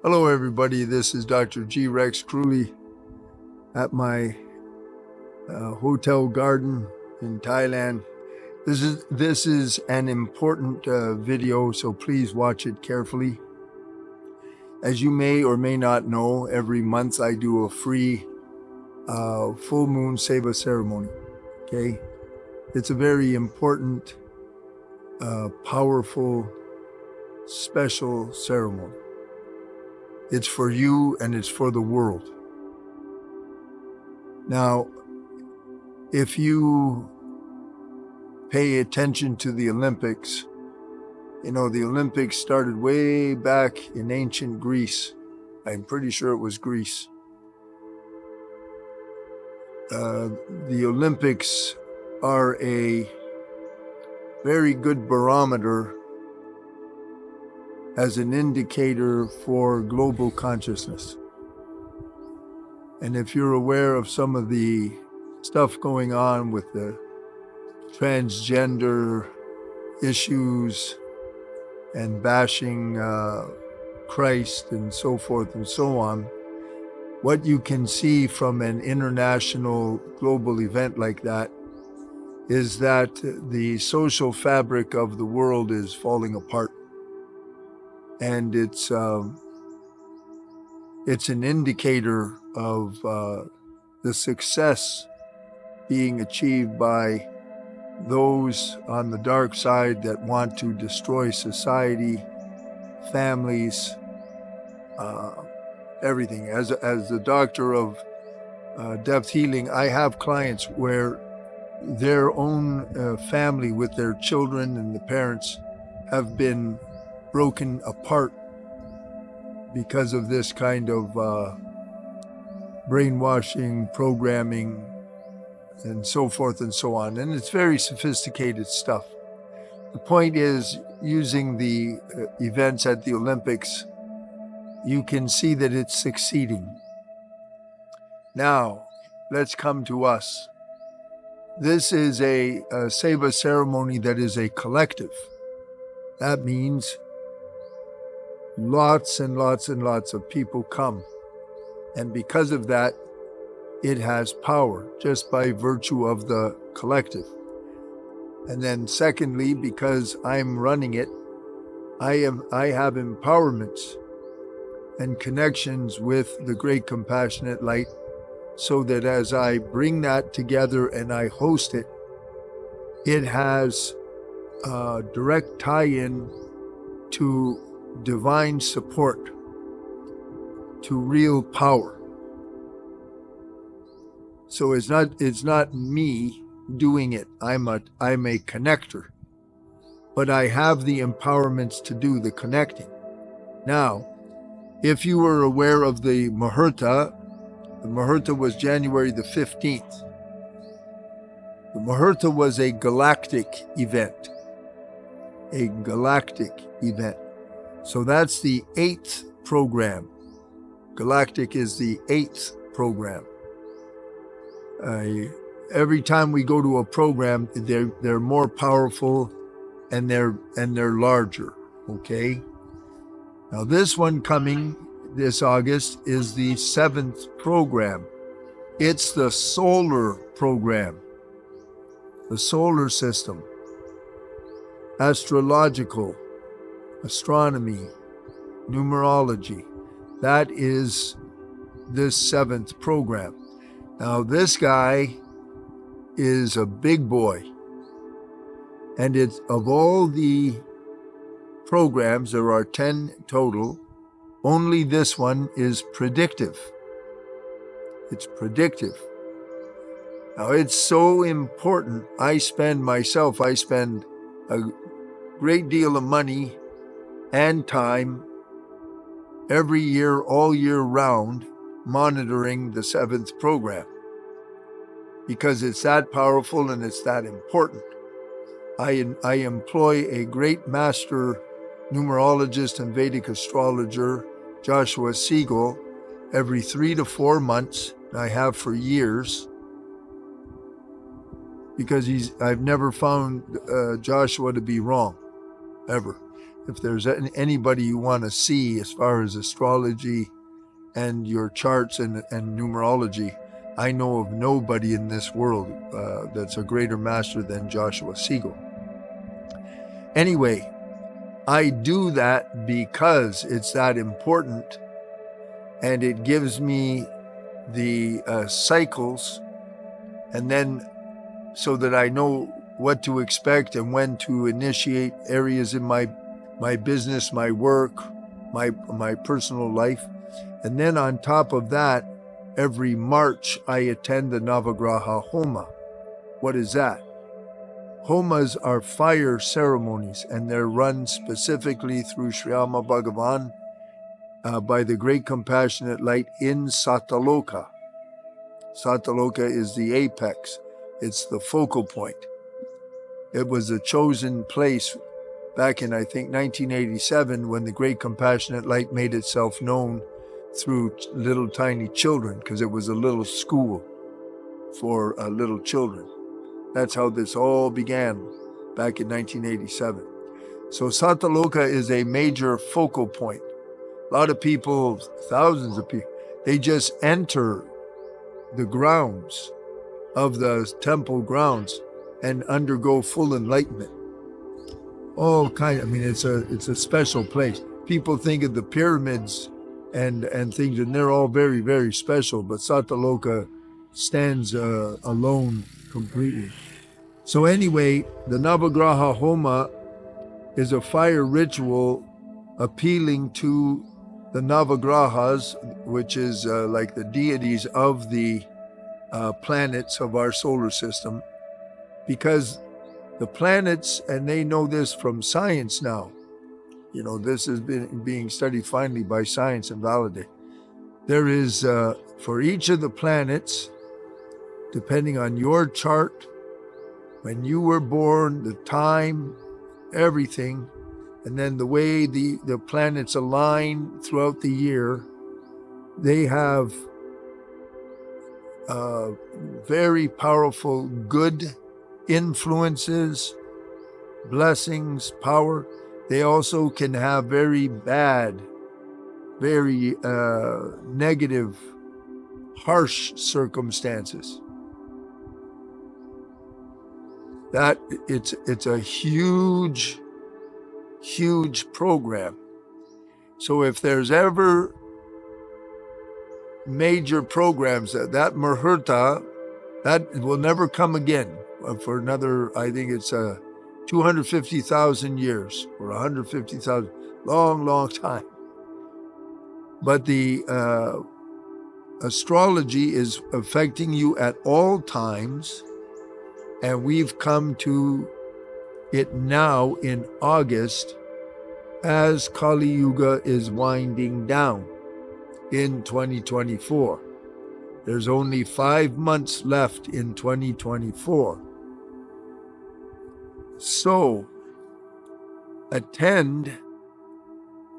Hello, everybody. This is Dr. G. Rex Kruhly at my hotel garden in Thailand. This is an important video, so please watch it carefully. As you may or may not know, every month I do a free full moon Seva ceremony. Okay, it's a very important, powerful, special ceremony. It's for you and it's for the world. Now, if you pay attention to the Olympics, you know, the Olympics started way back in ancient Greece. I'm pretty sure it was Greece. The Olympics are a very good barometer as an indicator for global consciousness. And if you're aware of some of the stuff going on with the transgender issues and bashing Christ and so forth and so on, what you can see from an international global event like that is that the social fabric of the world is falling apart. And it's an indicator of the success being achieved by those on the dark side that want to destroy society, families, everything. As the doctor of depth healing, I have clients where their own family with their children and the parents have been broken apart because of this kind of brainwashing, programming, and so forth and so on. And it's very sophisticated stuff. The point is, using the events at the Olympics, you can see that it's succeeding. Now, let's come to us. This is a Seva ceremony that is a collective. That means lots and lots and lots of people come. And because of that, it has power just by virtue of the collective. And then secondly, because I'm running it, I have empowerments and connections with the great compassionate light, so that as I bring that together and I host it, it has a direct tie-in to divine support, to real power. So it's not me doing it. I'm a connector, but I have the empowerments to do the connecting. Now, if you were aware of the Muhurta was January the 15th. The Muhurta was a galactic event. A galactic event. So that's the 8th program. Galactic is the 8th program. Every time we go to a program, they're more powerful and they're larger. Okay. Now this one coming this August is the 7th program. It's the solar program, the solar system, astrological, astronomy, numerology. That is this 7th program. Now this guy is a big boy, and it's of all the programs, there are 10 total, only this one is predictive. It's predictive. Now it's so important. I spend a great deal of money and time every year, all year round, monitoring the 7th program, because it's that powerful and it's that important. I employ a great master numerologist and Vedic astrologer, Joshua Siegel, every 3 to 4 months. I have for years, because I've never found Joshua to be wrong, ever. if there's anybody you want to see as far as astrology and your charts and numerology, I know of nobody in this world that's a greater master than Joshua Siegel. Anyway, I do that because it's that important, and it gives me the cycles, and then so that I know what to expect and when to initiate areas in my business, my work, my personal life. And then on top of that, every March I attend the Navagraha Homa. What is that? Homas are fire ceremonies, and they're run specifically through Shriyama Bhagavan by the Great Compassionate Light in Sataloka. Sataloka is the apex. It's the focal point. It was a chosen place back in, I think, 1987 when the Great Compassionate Light made itself known through little tiny children, because it was a little school for little children. That's how this all began back in 1987. So Sataloka is a major focal point. A lot of people, thousands of people, they just enter the grounds of the temple grounds and undergo full enlightenment. It's a special place. People think of the pyramids and things, and they're all very, very special, but Sataloka stands alone completely. So anyway, the Navagraha Homa is a fire ritual appealing to the Navagrahas, which is like the deities of the planets of our solar system, because the planets, and they know this from science now, this has been being studied finally by science and validated. There is, for each of the planets, depending on your chart, when you were born, the time, everything, and then the way the planets align throughout the year, they have very powerful good influences, blessings, power. They also can have very bad, very negative, harsh circumstances. That it's a huge, huge program. So if there's ever major programs, that Muhurta, that will never come again for another, I think it's 250,000 years or 150,000, long, long time. But the astrology is affecting you at all times, and we've come to it now in August as Kali Yuga is winding down in 2024. There's only 5 months left in 2024. So attend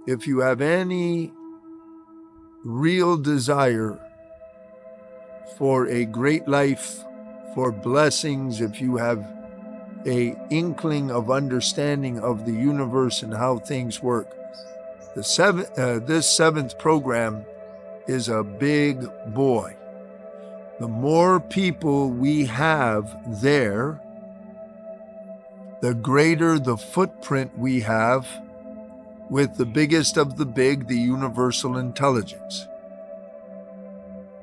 if you have any real desire for a great life, for blessings, if you have a inkling of understanding of the universe and how things work. This seventh program is a big boy. The more people we have there, the greater the footprint we have with the biggest of the big, the universal intelligence.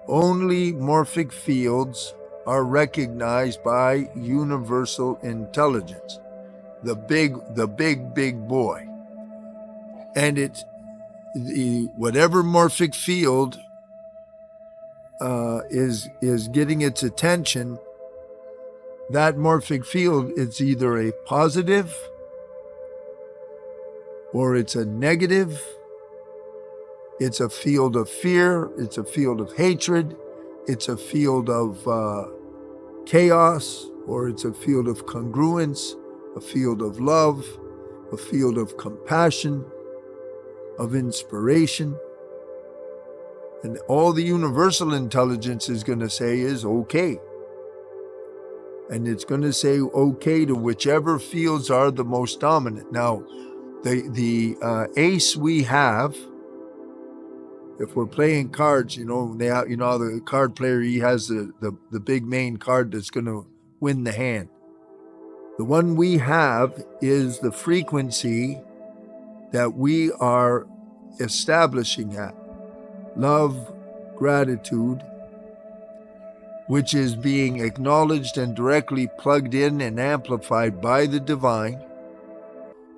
Only morphic fields are recognized by universal intelligence, the big boy. And it's whatever morphic field is getting its attention, that morphic field, it's either a positive or it's a negative. It's a field of fear, it's a field of hatred, it's a field of chaos, or it's a field of congruence, a field of love, a field of compassion, of inspiration. And all the universal intelligence is going to say is okay. And it's going to say okay to whichever fields are the most dominant. Now, The ace we have, if we're playing cards, the card player, he has the big main card that's going to win the hand. The one we have is the frequency that we are establishing at. Love, gratitude, which is being acknowledged and directly plugged in and amplified by the divine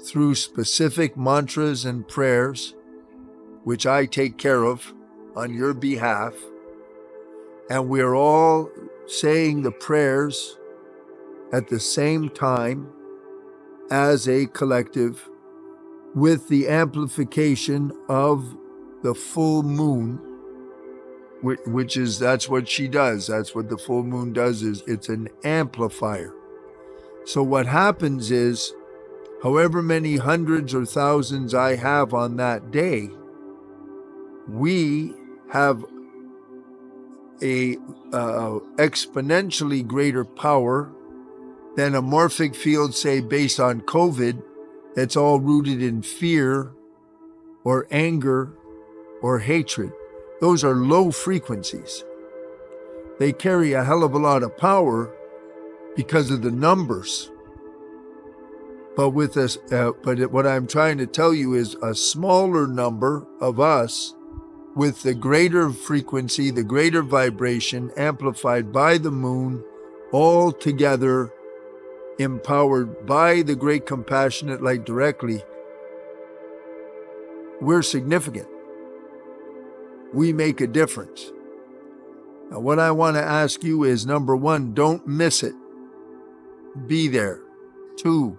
through specific mantras and prayers, which I take care of on your behalf. And we're all saying the prayers at the same time as a collective, with the amplification of the full moon, that's what she does. That's what the full moon does, is it's an amplifier. So what happens is, however many hundreds or thousands I have on that day, we have a exponentially greater power than a morphic field, say, based on COVID, that's all rooted in fear or anger or hatred. Those are low frequencies. They carry a hell of a lot of power because of the numbers. But what I'm trying to tell you is a smaller number of us with the greater frequency, the greater vibration, amplified by the moon, all together, empowered by the great compassionate light directly, we're significant. We make a difference. Now, what I want to ask you is, number one, don't miss it. Be there. 2,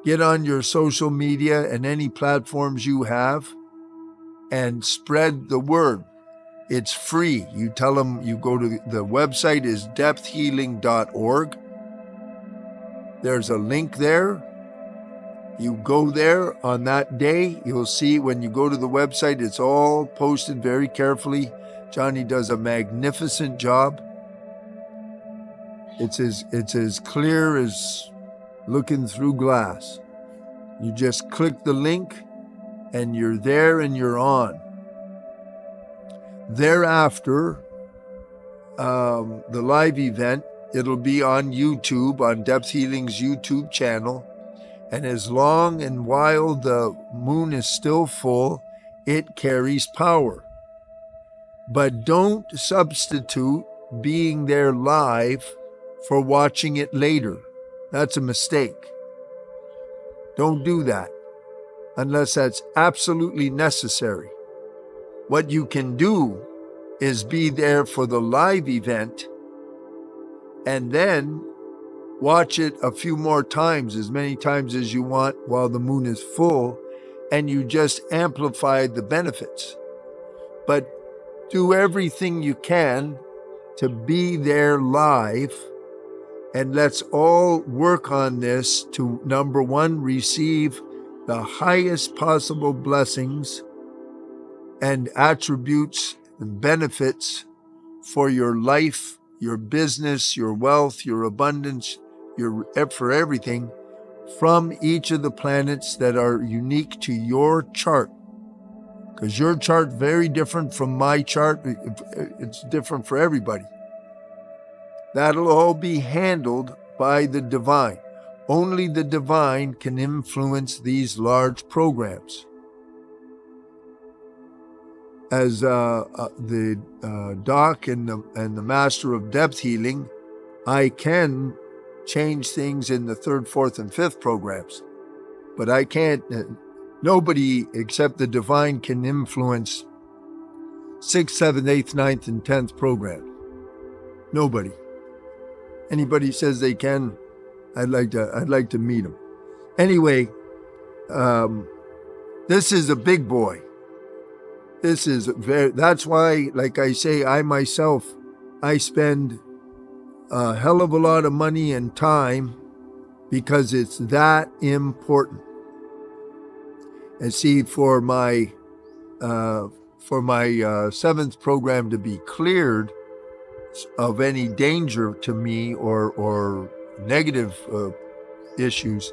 get on your social media and any platforms you have and spread the word. It's free. You tell them, you go to the website is depthhealing.org. There's a link there. You go there on that day. You'll see when you go to the website, it's all posted very carefully. Johnny does a magnificent job. It's as clear as looking through glass. You just click the link and you're there and you're on. Thereafter, the live event, it'll be on YouTube, on Depth Healing's YouTube channel. And as long and while the moon is still full, it carries power. But don't substitute being there live for watching it later. That's a mistake. Don't do that unless that's absolutely necessary. What you can do is be there for the live event and then watch it a few more times, as many times as you want while the moon is full, and you just amplify the benefits. But do everything you can to be there live, and let's all work on this to, number one, receive the highest possible blessings and attributes and benefits for your life, your business, your wealth, your abundance, for everything from each of the planets that are unique to your chart. Because your chart is very different from my chart. It's different for everybody. That'll all be handled by the divine. Only the divine can influence these large programs. As the doc and the master of depth healing, I can change things in the 3rd, 4th, and 5th programs. But I can't, nobody except the divine can influence 6th, 7th, 8th, 9th, and 10th program. Nobody. Anybody says they can, I'd like to meet them. Anyway, this is a big boy. That's why, like I say, I spend a hell of a lot of money and time because it's that important. And see, for my 7th program to be cleared of any danger to me or negative issues,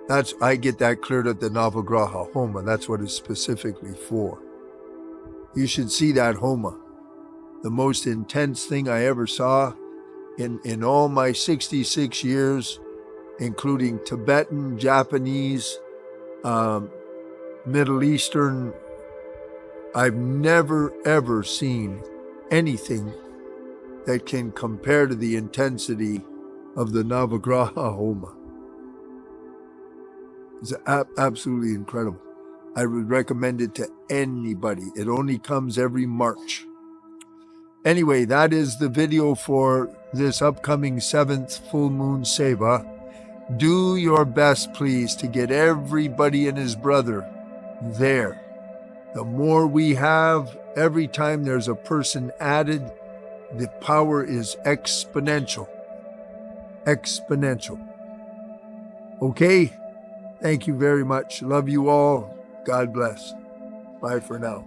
I get that cleared at the Navagraha Homa. That's what it's specifically for. You should see that Homa. The most intense thing I ever saw in all my 66 years, including Tibetan, Japanese, Middle Eastern. I've never, ever seen anything that can compare to the intensity of the Navagraha Homa. It's absolutely incredible. I would recommend it to anybody. It only comes every March. Anyway, that is the video for this upcoming 7th full moon Seva. Do your best, please, to get everybody and his brother there. The more we have, every time there's a person added, the power is exponential. Exponential. Okay? Thank you very much. Love you all. God bless. Bye for now.